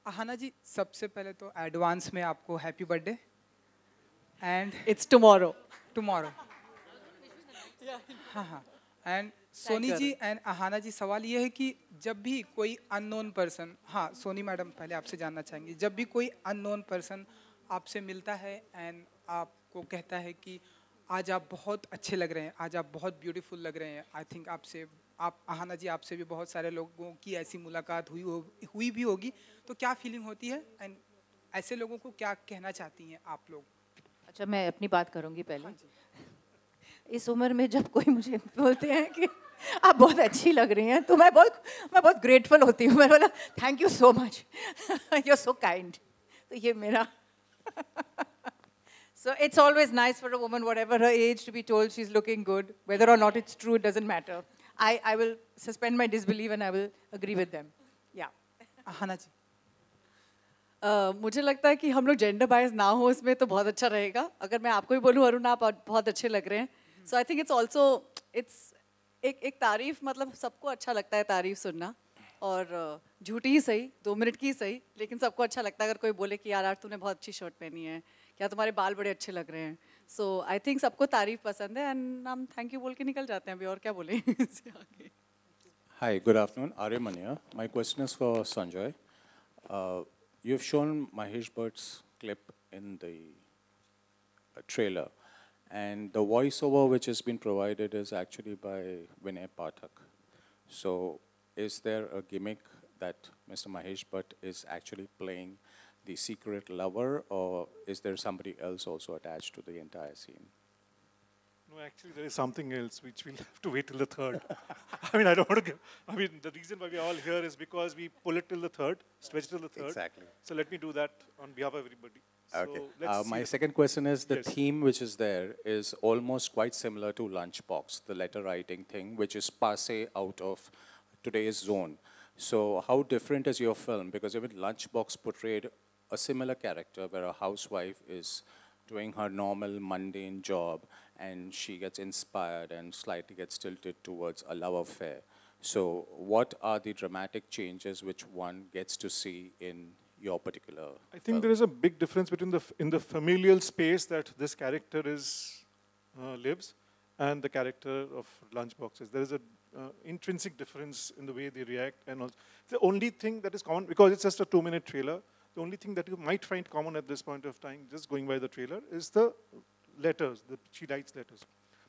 आहाना जी, सबसे पहले तो एडवांस में आपको happy birthday and It's tomorrow. Tomorrow. हाँ हाँ। एंड सोनी जी एंड आहाना जी, सवाल ये है कि जब भी कोई अननोन पर्सन, हाँ सोनी मैडम पहले आपसे जानना चाहेंगे, जब भी कोई अननोन पर्सन आपसे मिलता है एंड आपको कहता है कि आज आप बहुत अच्छे लग रहे हैं, आज आप बहुत ब्यूटीफुल लग रहे हैं, आई थिंक आपसे, आप आहाना जी, आपसे भी बहुत सारे लोगों की ऐसी मुलाकात हुई भी होगी, तो क्या फीलिंग होती है एंड ऐसे लोगों को क्या कहना चाहती हैं आप लोग? अच्छा, मैं अपनी बात करूंगी पहले। हाँ जी। इस उम्र में जब कोई मुझे बोलते हैं कि आप बहुत अच्छी लग रही हैं, तो मैं बहुत ग्रेटफुल होती हूँ। मैं बोला thank you so much, you are so kind. तो ये मेरा So it's always nice for a woman, whatever her age, to be told she's looking good. Whether or not it's true, it doesn't matter. I will suspend my disbelief and I will agree with them. Yeah. Aahana जी। मुझे लगता है कि हम लोग gender bias ना हो इसमें तो बहुत अच्छा रहेगा। अगर मैं आपको भी बोलूँ अरुण आप बहुत अच्छे लग रहे हैं, सो आई थिंक इट्स ऑल्सो एक तारीफ, मतलब सबको अच्छा लगता है तारीफ सुनना, और झूठी ही सही, 2 मिनट की ही सही, लेकिन सबको अच्छा लगता है अगर कोई बोले कि यार तूने बहुत अच्छी शर्ट पहनी है, क्या तुम्हारे बाल बड़े अच्छे लग रहे हैं। सो आई थिंक सबको तारीफ पसंद है एंड हम थैंक यू बोल के निकल जाते हैं अभी, और क्या बोले इससे आगे। Hi, good afternoon. Aryaman here. My question is for Sanjay. You've shown Mahesh Bhatt's clip in the trailer, and the voiceover which has been provided is actually by Vinay Pathak. So, is there a gimmick that Mr. Mahesh Bhatt is actually playing the secret lover, or is there somebody else also attached to the entire scene? No, actually, there is something else which we'll have to wait till the third. I mean, I don't want to give. I mean, the reason why we're all here is because we pull it till the third, stretch till the third. Exactly. So let me do that on behalf of everybody. Okay. So let's see My the- second question is, the Yes. theme which is there is almost quite similar to Lunchbox, the letter writing thing, which is passe out of today's zone. So how different is your film? Because even Lunchbox portrayed a similar character where a housewife is doing her normal mundane job and she gets inspired and slightly gets tilted towards a love affair. So what are the dramatic changes which one gets to see in your particular I think film? there is a big difference between in the familial space that this character lives and the character of Lunchboxes. There is a intrinsic difference in the way they react, and also the only thing that is common, because it's just a 2-minute trailer, the only thing that you might find common at this point of time, just going by the trailer, is the letters. She writes letters.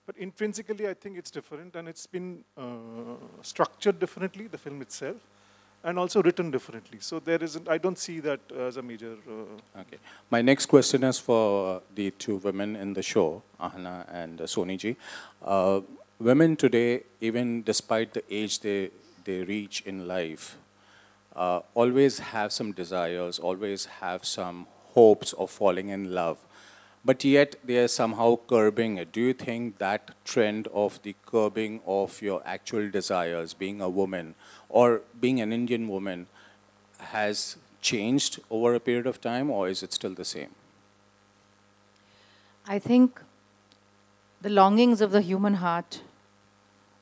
But intrinsically, I think it's different, and it's been structured differently, the film itself, and also written differently. So there isn't, I don't see that as a major... Okay. My next question is for the two women in the show, Aahana and Soni ji. Women today, even despite the age they reach in life, always have some desires, always have some hopes of falling in love. But yet they are somehow curbing it. Do you think that trend of the curbing of your actual desires, being a woman or being an Indian woman, has changed over a period of time, or is it still the same? I think the longings of the human heart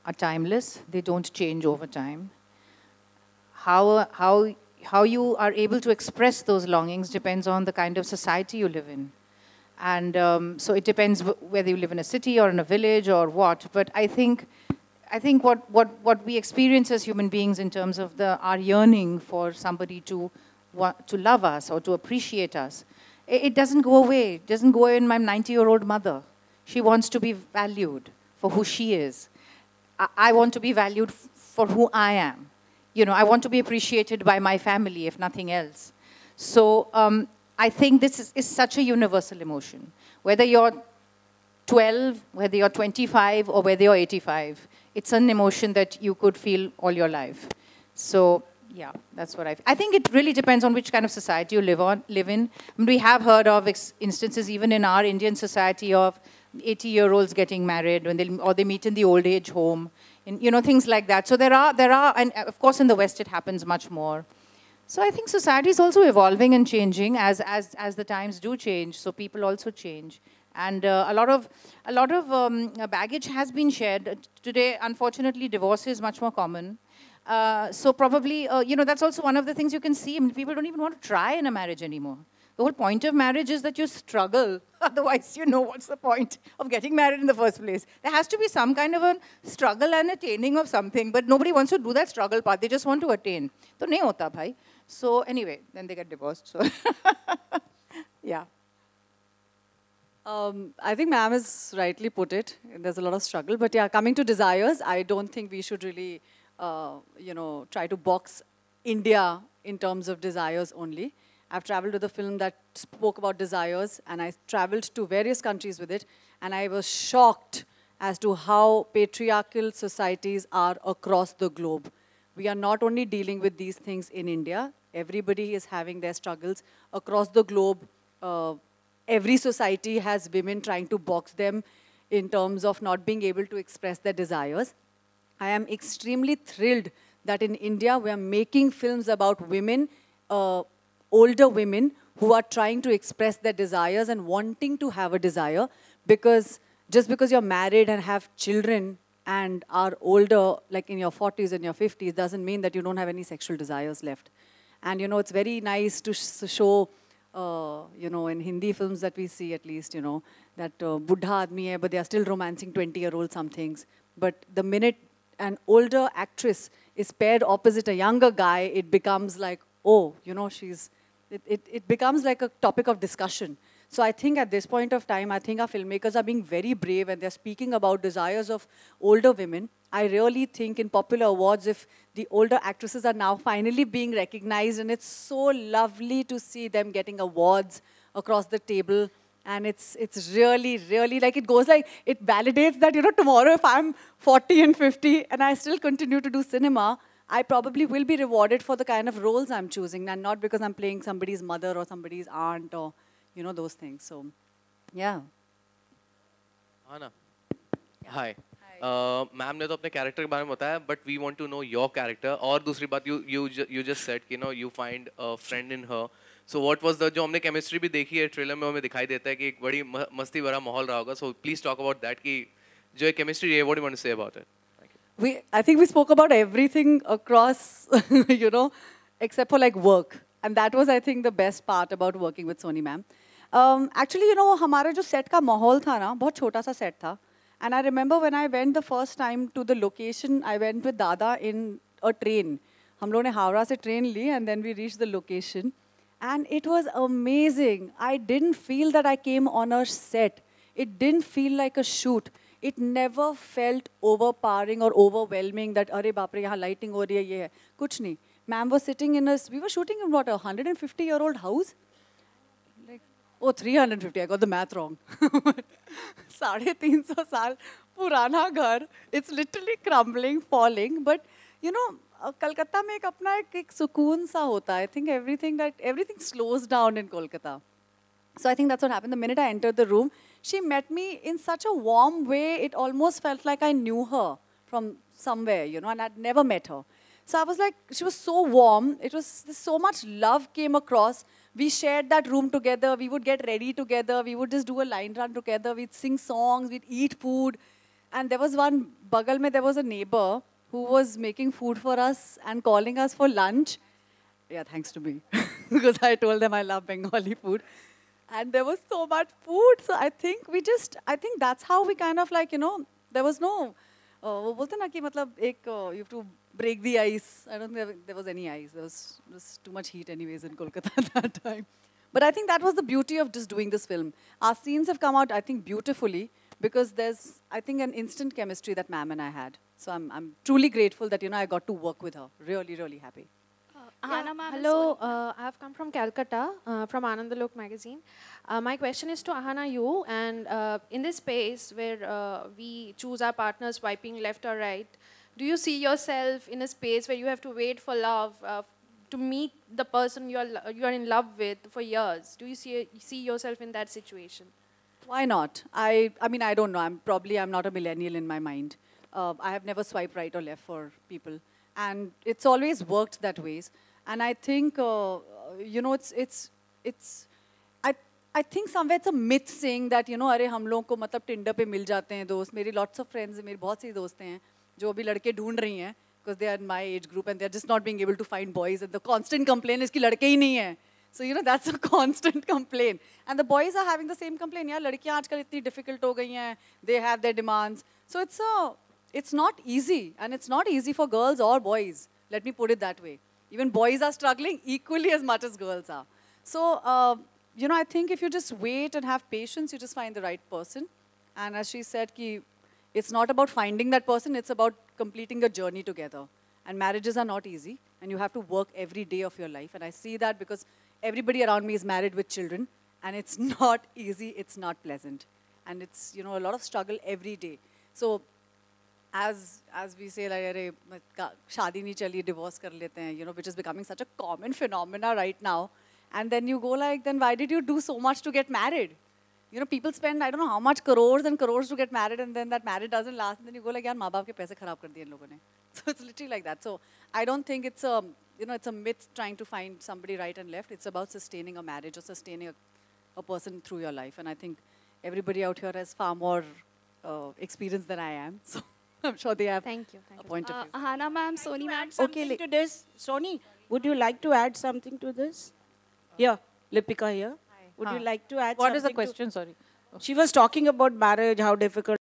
are timeless. They don't change over time. How you are able to express those longings depends on the kind of society you live in. And so it depends whether you live in a city or in a village or what. But I think what we experience as human beings in terms of our yearning for somebody to love us or to appreciate us, it doesn't go away. It doesn't go away in my 90-year-old mother. She wants to be valued for who she is. I want to be valued for who I am. You know, I want to be appreciated by my family, if nothing else. So I think this is such a universal emotion. Whether you're 12, whether you're 25, or whether you're 85, it's an emotion that you could feel all your life. So yeah, that's what I think it really depends on which kind of society you live in. I mean, we have heard of instances even in our Indian society of 80-year-olds getting married or they meet in the old age home, and you know, things like that. So there are, and of course in the West it happens much more. So I think society is also evolving and changing as the times do change. So people also change, and a lot of baggage has been shared today. Unfortunately, divorce is much more common. So probably, that's also one of the things you can see. I mean, people don't even want to try in a marriage anymore. The whole point of marriage is that you struggle. Otherwise, what's the point of getting married in the first place? There has to be some kind of a struggle and attaining of something, but nobody wants to do that struggle part. They just want to attain. So, nahi hota, bhai. So, anyway, then they get divorced. So, yeah. I think ma'am has rightly put it. There's a lot of struggle. But yeah, coming to desires, I don't think we should really, try to box India in terms of desires only. I've traveled to the film that spoke about desires, and I traveled to various countries with it, and I was shocked as to how patriarchal societies are across the globe. We are not only dealing with these things in India, everybody is having their struggles across the globe. Every society has women trying to box them in terms of not being able to express their desires. I am extremely thrilled that in India we are making films about women, older women who are trying to express their desires and wanting to have a desire, because just because you're married and have children and are older, like in your 40s and your 50s, doesn't mean that you don't have any sexual desires left. And it's very nice to show, in Hindi films that we see at least, that buddha admi hai, but they are still romancing 20-year-old somethings. But the minute an older actress is paired opposite a younger guy, it becomes like, oh, it becomes like a topic of discussion. So I think at this point of time, I think our filmmakers are being very brave and they're speaking about desires of older women. I really think in popular awards, if the older actresses are now finally being recognized, and it's so lovely to see them getting awards across the table. And it's really, really like, it goes like, it validates that, tomorrow if I'm 40 and 50 and I still continue to do cinema, I probably will be rewarded for the kind of roles I'm choosing, and not because I'm playing somebody's mother or somebody's aunt or, those things. So, yeah. Aahana. Hi. Ma'am ने तो अपने character के बारे में बताया, but we want to know your character. और दूसरी बात, you just said, you find a friend in her. So what was the, जो हमने chemistry भी देखी है trailer में, हमें दिखाई देता है कि एक बड़ी मस्ती भरा माहौल रहा होगा. So please talk about that, कि जो एक chemistry है, what do you want to say about it? I think we spoke about everything across, except for like work. And that was, I think, the best part about working with Soni ma'am. Actually, हमारा जो set का माहौल था ना, बहुत छोटा सा set था. And I remember when I went the first time to the location, I went with Dada in a train. हम लोगों ने हावड़ा से train Lee, and then we reached the location. And it was amazing. I didn't feel that I came on a set. It didn't feel like a shoot. It never felt overpowering or overwhelming that, अरे बाप रे, यहाँ lighting हो रही है, ये है. कुछ नहीं. Ma'am was sitting in we were shooting in what, a 150-year-old house? Like, oh, 350, I got the math wrong. 350 साल पुराना घर. It's literally crumbling, falling. But, Kolkata में एक अपना एक सुकून सा होता है. I think everything slows down in Kolkata. So I think that's what happened. The minute I entered the room, she met me in such a warm way, it almost felt like I knew her from somewhere, and I'd never met her. So I was like, she was so warm. So much love came across. We shared that room together. We would get ready together. We would just do a line run together. We'd sing songs. We'd eat food. And there was one, Bagal mein, there was a neighbor who was making food for us and calling us for lunch. Yeah, thanks to me. Because I told them I love Bengali food. And there was so much food. So I think that's how we kind of like, there was no, वो बोलते ना कि मतलब एक, you have to break the ice. I don't think there was any ice. There was too much heat anyways in Kolkata at that time. But I think that was the beauty of just doing this film. Our scenes have come out, I think, beautifully because there's, I think, an instant chemistry that ma'am and I had. So I'm truly grateful that, I got to work with her. Really, really happy. Aahana ma'am. Hello, I have come from Calcutta, from Anandalok magazine. My question is to Aahana you, and in this space where we choose our partners swiping left or right, do you see yourself in a space where you have to wait for love, to meet the person you are in love with for years? Do you see yourself in that situation? Why not? I mean, I don't know. I'm not a millennial in my mind. I have never swiped right or left for people. And it's always worked that ways. And I think, I think somewhere it's a myth saying that, अरे हम लोगों को मतलब Tinder पे मिल जाते हैं दोस्त. मेरी lots of friends, मेरी बहुत सी दोस्तें हैं जो अभी लड़के ढूंढ रही हैं. because they are in my age group and they're just not being able to find boys. And the constant complaint is कि लड़के ही नहीं हैं. So, you know, that's a constant complaint. And the boys are having the same complaint. यार लड़कियाँ आजकल इतनी difficult हो गई हैं. They have their demands. So it's not easy. And it's not easy for girls or boys. Let me put it that way. Even boys are struggling equally as much as girls are. So, you know, I think if you just wait and have patience, you just find the right person. And as she said, it's not about finding that person, it's about completing a journey together. And marriages are not easy, and you have to work every day of your life. And I see that because everybody around me is married with children, and it's not easy, it's not pleasant. And it's, you know, a lot of struggle every day. So, as we say, like, shaadi nahi chali, divorce kar lete hain, you know, which is becoming such a common phenomena right now. And then you go like, then why did you do so much to get married? You know, people spend, I don't know how much crores and crores to get married, and then that marriage doesn't last, and then you go like, yaar, maa baap ke paise kharab kar diye in logon ne. So it's literally like that. So I don't think it's a, you know, it's a myth trying to find somebody right and left. It's about sustaining a marriage or sustaining a person through your life. And I think everybody out here has far more experience than I am. So I'm sure they have Thank you. a point of view. Aahana ma'am, Soni ma'am. Okay, to this. Soni, would you like to add something to this? Here, Lipika here. Would you like to add something? What is the question? Sorry. She was talking about marriage, how difficult